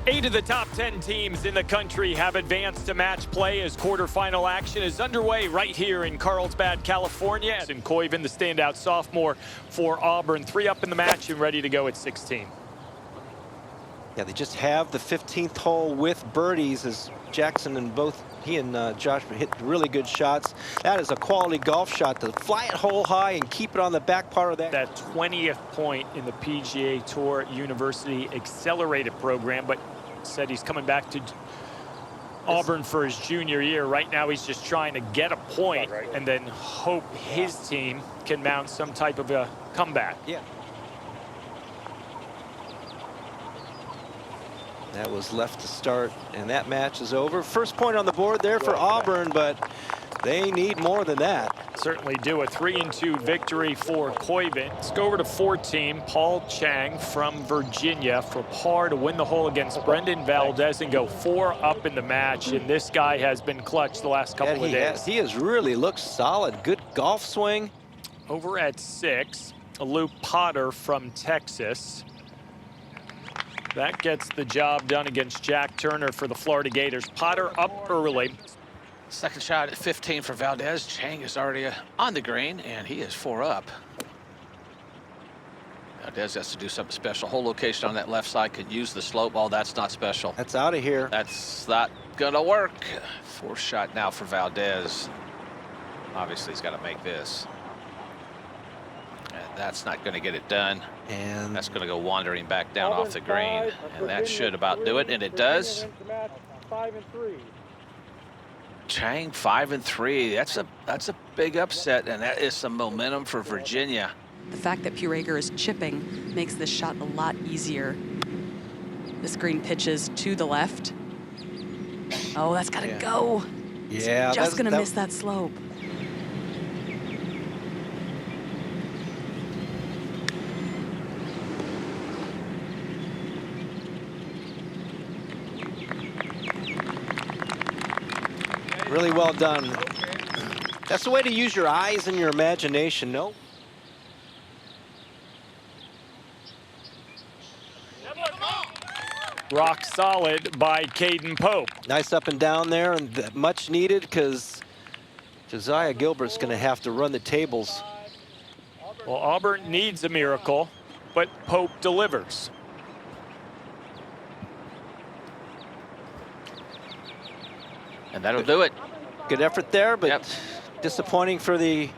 8 of the top 10 teams in the country have advanced to match play as quarterfinal action is underway right here in Carlsbad, California. And Koiven, the standout sophomore for Auburn, 3 up in the match and ready to go at 16. Yeah, they just have the 15th hole with birdies as Jackson and both he and Josh hit really good shots. That is a quality golf shot to fly it hole high and keep it on the back part of that. That 20th point in the PGA Tour University Accelerated program, but said he's coming back to Auburn for his junior year. Right now he's just trying to get a point and then hope his team can mount some type of a comeback. Yeah. That was left to start, and that match is over. First point on the board there for Auburn, but they need more than that. Certainly do. A 3-2 victory for Koiven. Let's go over to 14. Paul Chang from Virginia for par to win the hole against Brendan Valdez and go 4 up in the match. And this guy has been clutch the last couple of days. He has really looked solid. Good golf swing. Over at 6, Luke Potter from Texas. That gets the job done against Jack Turner for the Florida Gators. Potter up early. Second shot at 15 for Valdez. Chang is already on the green, and he is 4 up. Valdez has to do something special. Whole location on that left side could use the slope. Oh, that's not special. That's out of here. That's not gonna work. 4th shot now for Valdez. Obviously, he's got to make this. And that's not going to get it done. And that's going to go wandering back down off the green. And that should about do it, and it does. 5 and 3. Chang 5 and 3. That's a big upset, and that is some momentum for Virginia. The fact that Pureger is chipping makes this shot a lot easier. This green pitches to the left. Oh, that's got to go. Yeah, it's just going to miss that slope. Really well done. That's the way to use your eyes and your imagination, no? Rock solid by Caden Pope. Nice up and down there, and much needed because Josiah Gilbert's going to have to run the tables. Well, Auburn needs a miracle, but Pope delivers. And that'll do it. Good effort there, but disappointing for the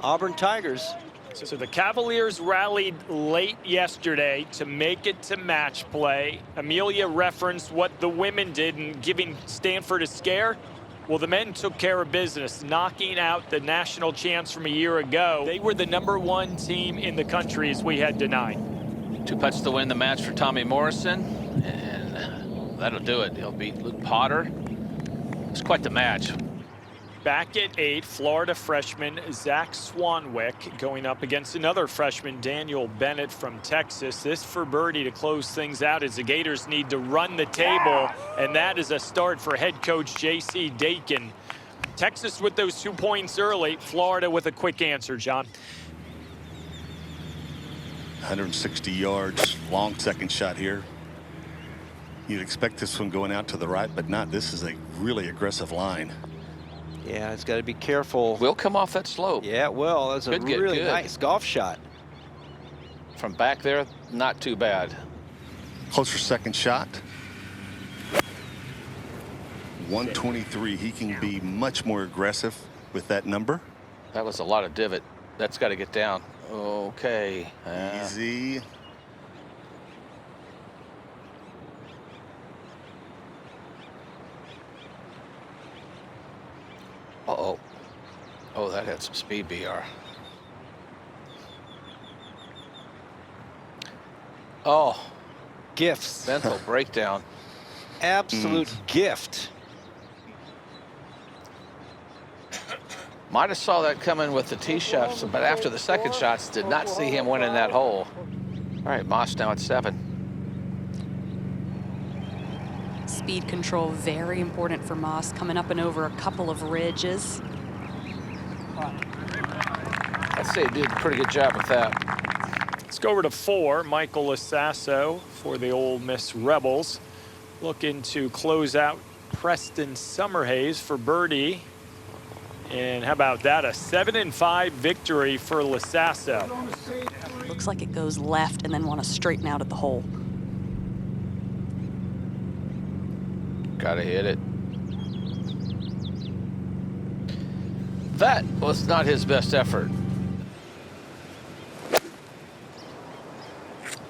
Auburn Tigers. So the Cavaliers rallied late yesterday to make it to match play. Amelia referenced what the women did in giving Stanford a scare. Well, the men took care of business, knocking out the national champs from a year ago. They were the #1 team in the country, as we had denied. 2 putts to win the match for Tommy Morrison, and that'll do it. He'll beat Luke Potter. It's quite the match. Back at 8, Florida freshman Zach Swanwick going up against another freshman, Daniel Bennett from Texas. This for birdie to close things out as the Gators need to run the table, and that is a start for head coach J.C. Dakin. Texas with those 2 points early, Florida with a quick answer, John. 160 yards, long second shot here. You'd expect this one going out to the right, but not. This is a really aggressive line. Yeah, it's got to be careful. Will come off that slope. Yeah, it will. That's a really nice golf shot. From back there, not too bad. Closer second shot. 123. He can be much more aggressive with that number. That was a lot of divot. That's got to get down. Okay. Easy. Uh-oh. Oh, that had some speed, BR. Oh. Gifts. Mental breakdown. Absolute gift. Might have saw that coming with the tee shots, but after the second shots, did not see him winning that hole. All right, Moss now at 7. Speed control, very important for Moss, coming up and over a couple of ridges. I'd say he did a pretty good job with that. Let's go over to 4, Michael Lasasso for the Ole Miss Rebels. Looking to close out Preston Summerhays for birdie. And how about that? A 7-5 victory for Lasasso. Looks like it goes left and then want to straighten out at the hole. Gotta hit it. That was not his best effort.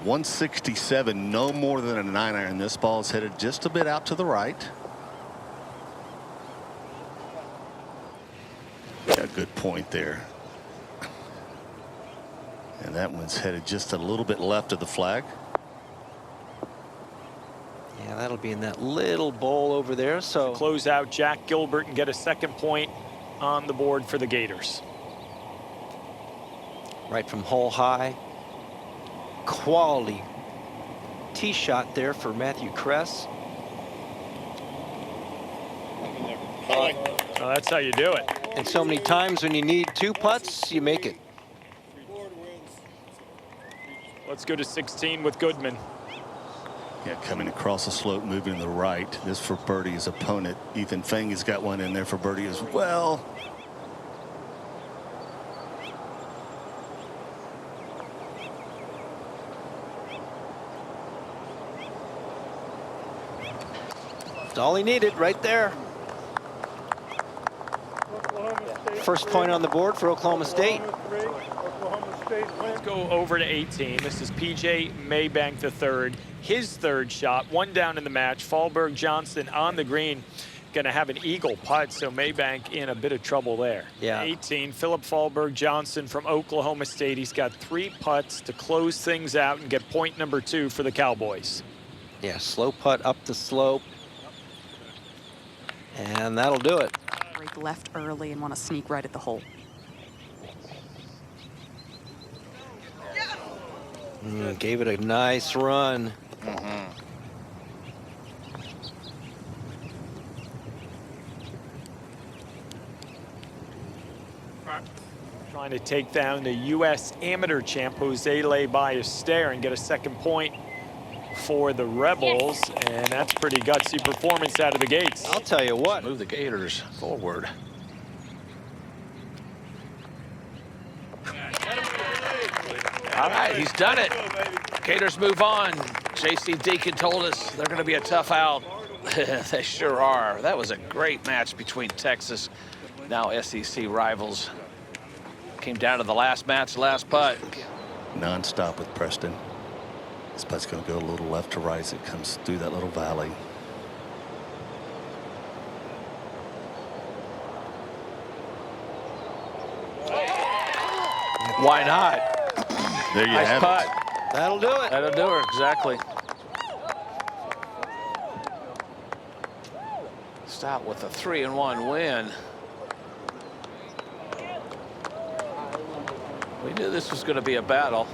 167, no more than a 9-iron. This ball is headed just a bit out to the right. Got a good point there. And that one's headed just a little bit left of the flag. Yeah, that'll be in that little bowl over there. So Close out Jack Gilbert and get a second point on the board for the Gators. right from hole high. Quality tee shot there for Matthew Kress. Well, that's how you do it. And so many times when you need 2 putts, you make it. Let's go to 16 with Goodman. Yeah, coming across the slope, moving to the right. This for birdie. His opponent, Ethan Feng, has got one in there for birdie as well. That's all he needed right there. First point on the board for Oklahoma State. Let's go over to 18. This is PJ Maybank III. His third shot, one down in the match. Fallberg Johnson on the green, going to have an eagle putt, so Maybank in a bit of trouble there. Yeah. 18, Philip Fallberg Johnson from Oklahoma State. He's got 3 putts to close things out and get point number 2 for the Cowboys. Yeah, slow putt up the slope. And that'll do it. Break left early and want to sneak right at the hole. Gave it a nice run. Trying to take down the U.S. amateur champ, Jose Le Ballester, and get a second point for the Rebels. And that's pretty gutsy performance out of the gates. I'll tell you what. Move the Gators forward. All right, he's done it. Gators move on. J.C. Deacon told us they're going to be a tough out. They sure are. That was a great match between Texas, now SEC rivals. Came down to the last match, last putt. Non-stop with Preston. This putt's going to go a little left to right as it comes through that little valley. Why not? There you Nice have putt. it. That'll do it. That'll do her, exactly. Stout with a 3-1 win. We knew this was going to be a battle.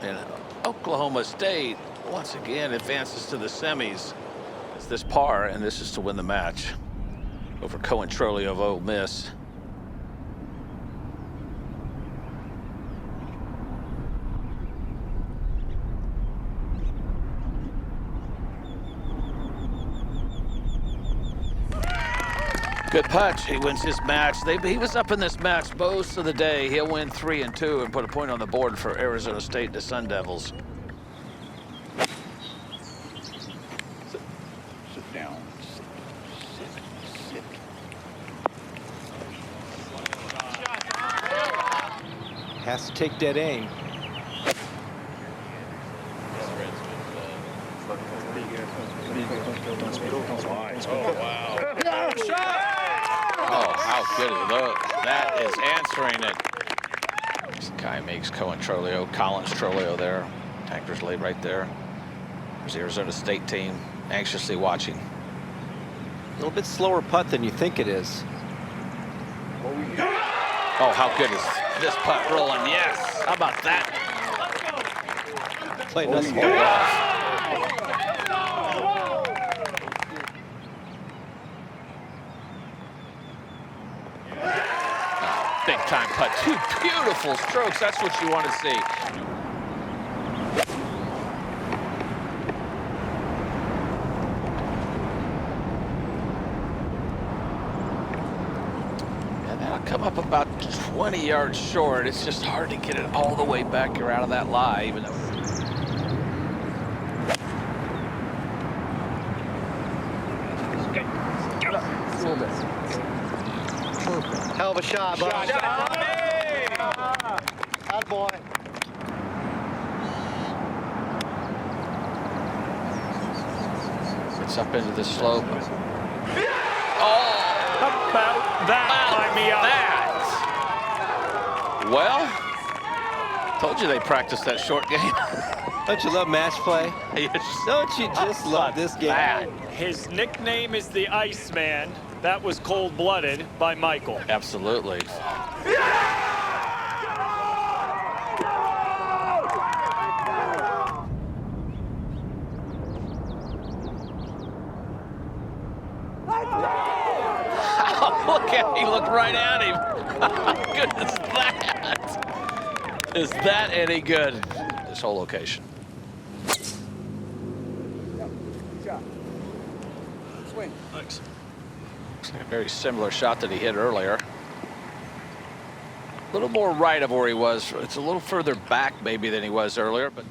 And Oklahoma State once again advances to the semis. It's this par, and this is to win the match over Cohen Trolio of Ole Miss. Good punch. He wins his match. He was up in this match most of the day. He'll win 3 and 2 and put a point on the board for Arizona State, the Sun Devils. Sit down. Sit. Has to take dead aim. Oh, how good is that? That is answering it. This guy makes Cohen Trolio, Collins Trolio there. Tankers laid right there. There's the Arizona State team anxiously watching. A little bit slower putt than you think it is. Oh, how good is this putt rolling? Yes. How about that? Played nice. Big time putt. 2 beautiful strokes. That's what you want to see. come up about 20 yards short. It's just hard to get it all the way back around of that lie, even though. Hell of a shot, bud. That boy. It's up into the slope. About that, line me up. That. Well, told you they practiced that short game. Don't you love match play? Yes. Don't you just love this game? That. His nickname is the Iceman. That was cold-blooded by Michael. Absolutely. Look at he looked right at him. How good is that? Is that any good? This whole location. Swing. Thanks. Looks like a very similar shot that he hit earlier. A little more right of where he was. It's a little further back maybe than he was earlier, but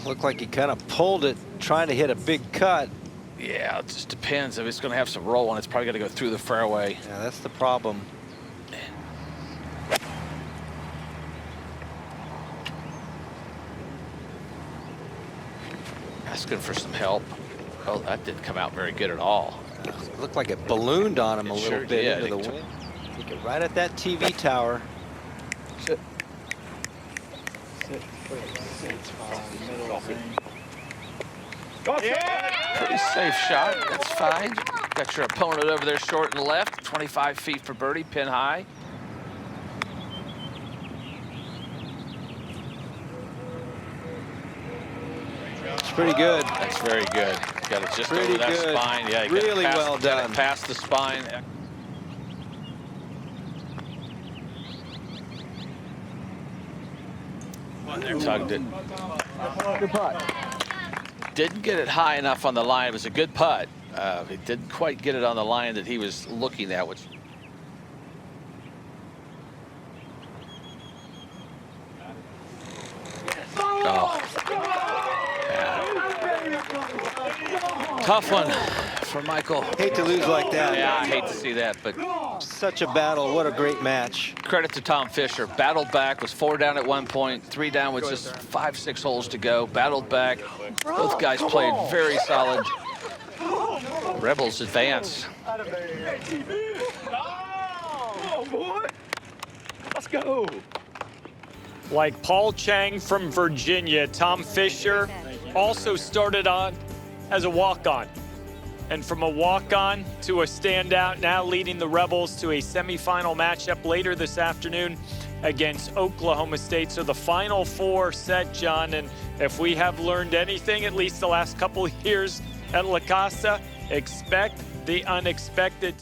Looked like he kind of pulled it, trying to hit a big cut. yeah, it just depends. If it's going to have some roll on, it's probably going to go through the fairway. Yeah, that's the problem. Asking for some help. Oh, that didn't come out very good at all. It looked like it ballooned on him a little sure bit did. into the It wind. Took it right at that TV tower. Sit. Sit. Middle of the Pretty safe shot. That's fine. Got your opponent over there short and left. 25 feet for birdie, pin high. It's pretty good. That's very good. Got it just Pretty over that good. spine. Yeah, you Really got it past, well got done. it past the spine. Tugged it. Good putt. Didn't get it high enough on the line. It was a good putt. He didn't quite get it on the line that he was looking at, which. Oh. Yeah. Tough one for Michael. Hate to lose like that. Yeah, I hate to see that, but Such a battle. What a great match. credit to Tom Fisher. Battled back, was 4 down at one point, 3 down with just 5-6 holes to go. Battled back. Both guys played very solid. Rebels advance. Let's go. Like Paul Chang from Virginia, Tom Fisher also started on as a walk-on. And from a walk-on to a standout, now leading the Rebels to a semifinal matchup later this afternoon against Oklahoma State. So the Final Four set, John, and if we have learned anything, at least the last couple of years at La Casa, expect the unexpected.